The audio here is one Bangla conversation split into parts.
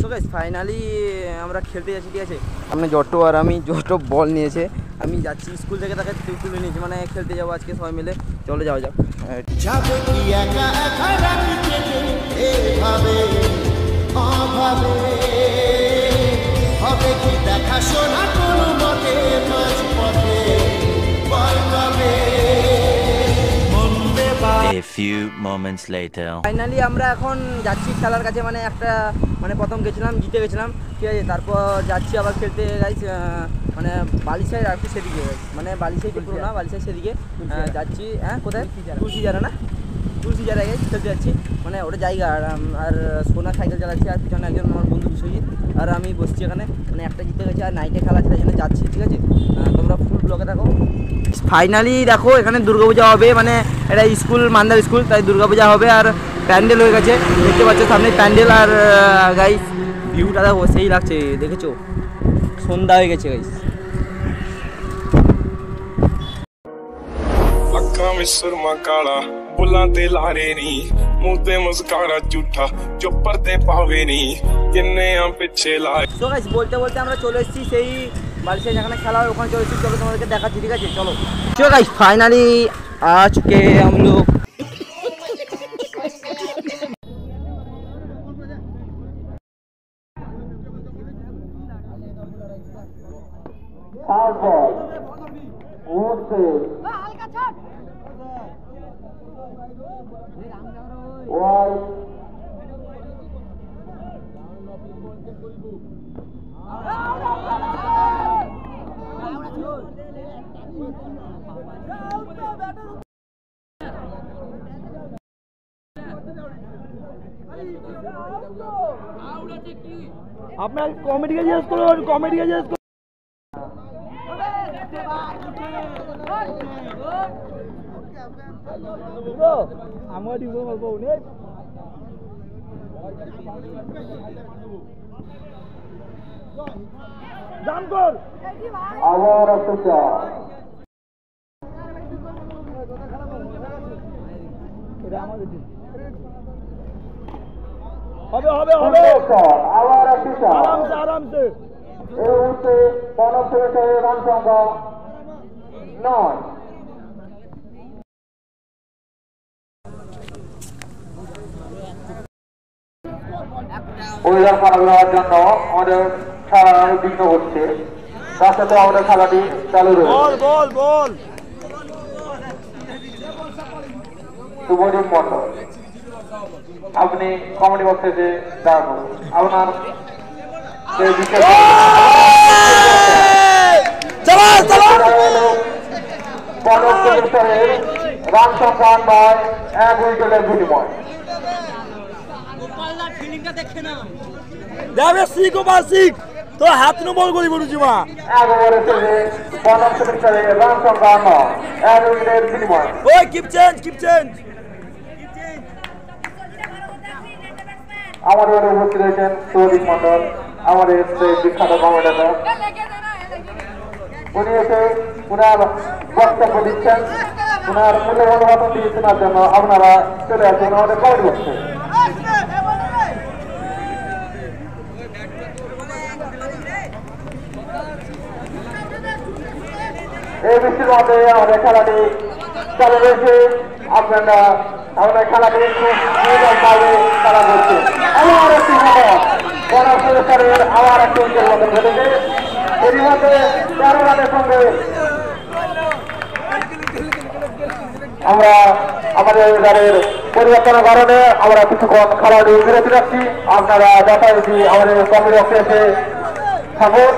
সো গাইস ফাইনালি আমরা খেলতে যাচ্ছি, ঠিক আছে। সামনে জটো আর আমি, জটো বল নিয়েছে, আমি যাচ্ছি স্কুল থেকে তাকে তুলে নিয়েছি, মানে খেলতে যাবো আজকে সবাই মিলে। চলে যাওয়া যাক। A few moments later. Finally আমরা এখন যাচ্ছি খেলার কাছে, মানে একটা মানে প্রথম গেছিলাম, জিতে গেছিলাম, ঠিক আছে। তারপর যাচ্ছি আবার খেলতে গাইস, মানে বালিসাই আর কি সেদিকে, মানে বালিসাই তো পুরো না, বালিসাই সেদিকে যাচ্ছি। হ্যাঁ কোথায়? তুলসীজারা না, তুলসীজারা গাইস খেলতে যাচ্ছি, মানে ওটা জায়গা। আর সোনা সাইকেল চালাচ্ছি, আর পিছনে একজন আমার বন্ধু বিশ্বজিৎ, আর আমি বসছি এখানে। মানে একটা জিতে গেছি, আর নাইটে খেলা আছে, তাই জন্য যাচ্ছি, ঠিক আছে। তোমরা ফুল ব্লগে থাকো। ফাইনালি দেখো এখানে দুর্গাপূজা হবে, মানে এটা স্কুল, মান্দার স্কুল, তাই দুর্গাপূজা হবে। আর প্যান্ডেল হয়ে গেছে, দেখতে পাচ্ছ সামনে প্যান্ডেল। আর গাইস ভিউটা দেখো, সেই লাগছে, দেখেছো? সন্ধ্যা হয়ে গেছে গাইস। ਅੱਖਾਂ ਵਿੱਚ ਸੁਰਮਾ ਕਾਲਾ ਬੁੱਲਾਂ ਤੇ ਲਾਰੇ ਨੀ ਮੂੰਹ ਤੇ ਮੁਸਕਾਰਾ ਝੂਠਾ ਜੋ ਪਰਦੇ ਪਾਵੇ ਨੀ ਕਿੰਨੇ ਆ ਪਿੱਛੇ ਲਾਏ। সো গাইস বলতে বলতে আমরা চলে এসেছি সেই বালিশে যেখানে খেলা হয়, ওখানে চলে এসেছি। চলো তোমাদেরকে দেখাচ্ছি, ঠিক আছে, চলো। চলো গাইস ফাইনালি আজকে हम लोग আপনার কমেডিকে জিজ্ঞেস করুন, কমেডিকে জিজ্ঞেস করুন। আমার দিব বলবো উনি দাম কর আবার একটা এটা আমাদের হবে হবে হবে আবার একটা আরামসে আরামসে। এই মুহূর্তে বনশ্রী রান সংখ্যা 9। অভিযান পালন করার জন্য আমাদের খেলা বিঘ্ন হচ্ছে, তার সাথে আমাদের খেলাটি চালু রয়েছে। বল বল বল। শুভদীপ মন্ডল, আপনি কমেডি বক্স থেকে দাঁড়ান, আপনার রান সংখ্যা 9, 1 উইকেটের বিনিময়। তো হাত নম্বর করি বলছি মা রান সংখ্যা 9, 1 উইকেটের বিনিময়। ওই কিপ চেঞ্জ কিপ চেঞ্জ। আমাদের উপস্থিত রয়েছেন সৌদিক মন্ডল, আমাদের বিখ্যাত কমেডিয়ার। উনি এসে উনার বক্তব্য দিচ্ছেন, উনার মূল্যবান ভাষণ দিয়ে শোনার জন্য আপনারা চলে আসবেন আমাদের কমেডি বক্সে। এই বৃষ্টির মধ্যে আমাদের খেলাটি চালু রয়েছে, আপনারা আমাদের খেলাটি খুব সুন্দরভাবে খেলা করছে। আবার একটি বনশ্রী আবার একটি উইকেট মতন ঘটেছে। এরই মধ্যে 13 রানের সঙ্গে আমরা আমাদের গাড়ির পরিবর্তনের কারণে আমরা কিছুক্ষণ খেলাটি বিরতি রাখছি। আপনারা যথারীতি আমাদের কমেডি বক্সে এসে থাকুন।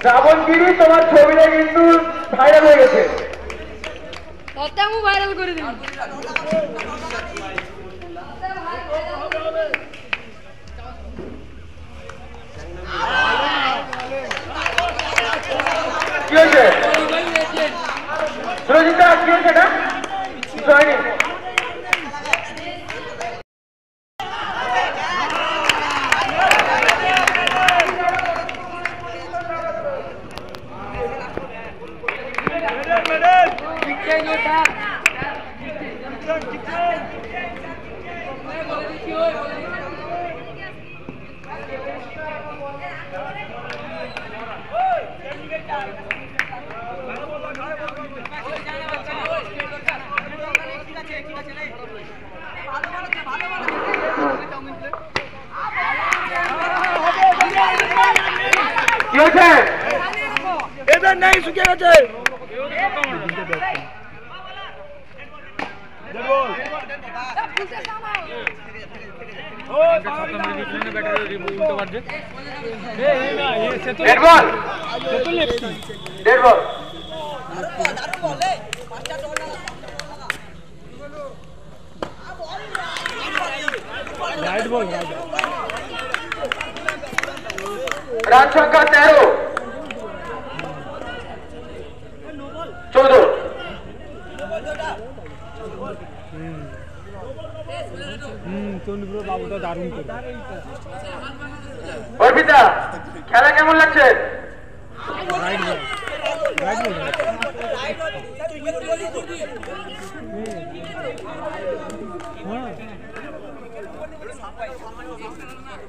শ্রাবণগিরি তোমার ছবিটা কিন্তু ভাইরাল হয়ে গেছে, ভাইরাল করে দিন। কি হয়েছে সুরজিৎ কি হয়েছে এটা কিছু হয়নি কি হয়েছে এদের নেই শুকিয়ে গেছে রান সংখ্যা 13 14 অর্পিতা খেলা কেমন লাগছে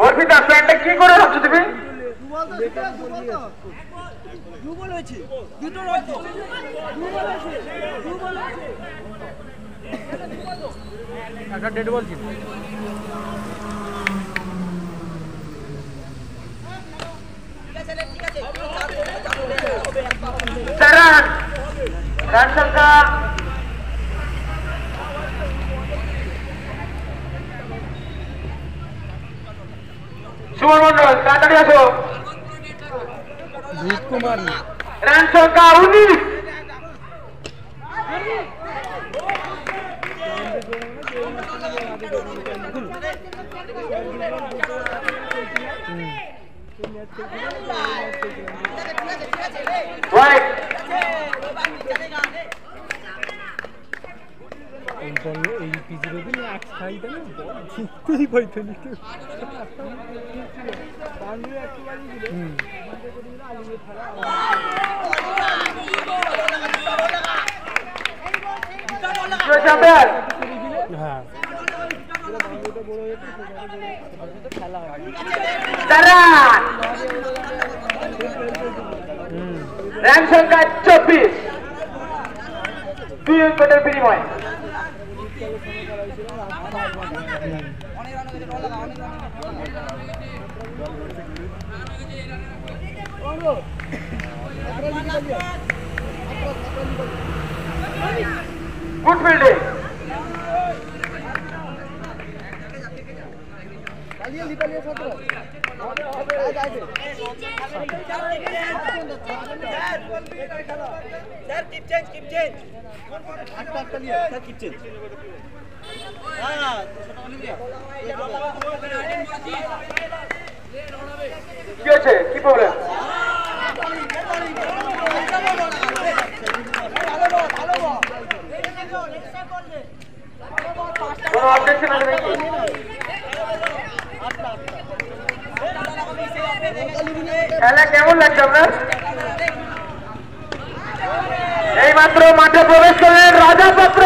অর্পিতা প্ল্যানটা কি করে ভাবছো তুমি একটা ডেড বল ছিল রান সংখ্যা সুমন মন্ডল তাড়াতাড়ি আসো কুমার রান সংখ্যা 19 এই পিজির দিন এক খাইতে না জিততেই পাইতো না হ্যাঁ রান সংখ্যা 24 2 উইকেটের বিনিময় গুড ফিল্ডিং কি আছে কি প্রবলেম কোনো অবজেকশন আছে নাকি খেলা কেমন লাগছে আপনার এই মাত্র মাঠে প্রবেশ করলেন রাজা পাত্র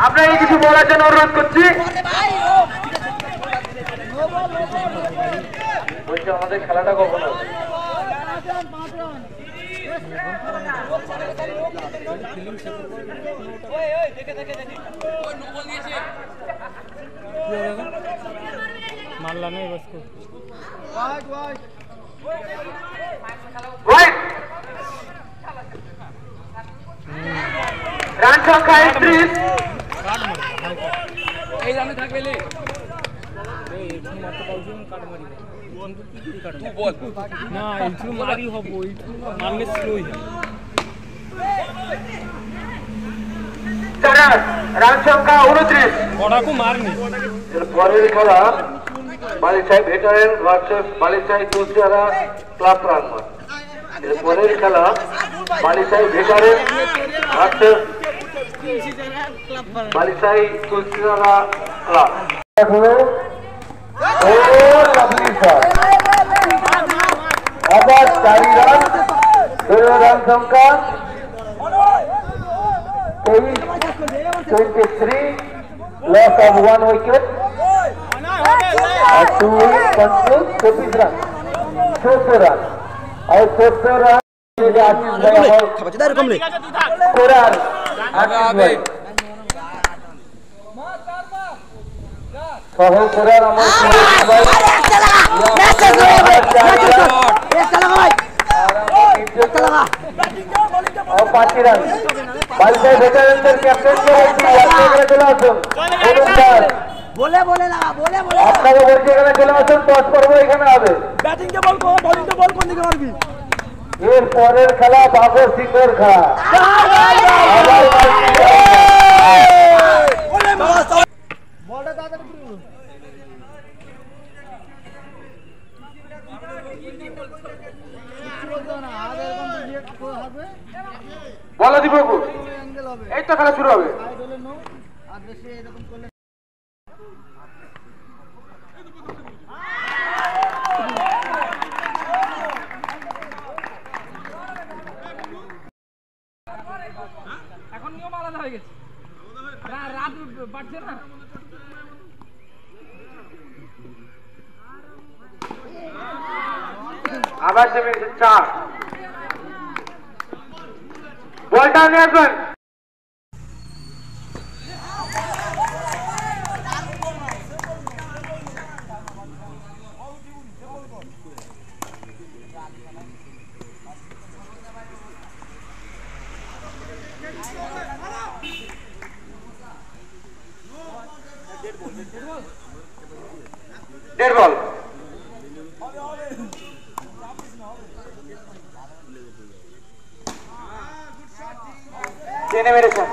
আপনাকে কিছু বলার জন্য অনুরোধ করছি বলছি আমাদের খেলাটা কখন হবে মারলা না বস কো রান সংখ্যা 31 এই রানে থাকবে লে এই একটু মারতে পাউছি কাট মারি তুই বল না এইটু মারি হবো এইটু মারলে স্লো হই রান সংখ্যা 29 বড়াকো মারনি পরের খেলা Balisai veteran versus Balisai তুলসিহারা club প্রাঙ্গণ। এরপরের খেলা Balisai veteran versus Balisai তুলসিহারা club. আবার 4 রান, 13 রান সংখ্যা 23, loss of 1 wicket, 2 wickets conclude 24 run, 14 run, और 14 run के आशीष भाई और कोरार आशीष भाई सहो कोरार अमर और 5 रन बालिसाई ভেটারেনদের ক্যাপ্টেন চলে আসুন। বলে বলে লাগা বলে বলে আপনাকে বলছি এখানে চলে আসুন, টস পর্ব এখানে হবে। ব্যাটিং কে বল বোলিং কে বল কোন দিকে মারবি? এর পরের খেলা বাবর সিংহের খেলা। বলা দিব এই তো খেলা শুরু হবে। এখন নিয়ম আলাদা হয়ে গেছে, রাত বাড়ছে না। আবার 4 বলটা নিয়ে আসবেন। डेढ़ बॉल देने मेरे साथ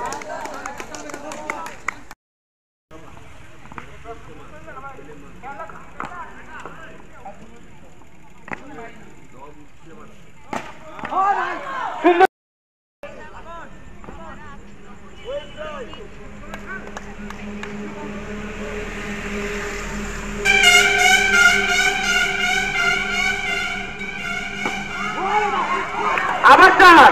আবার চার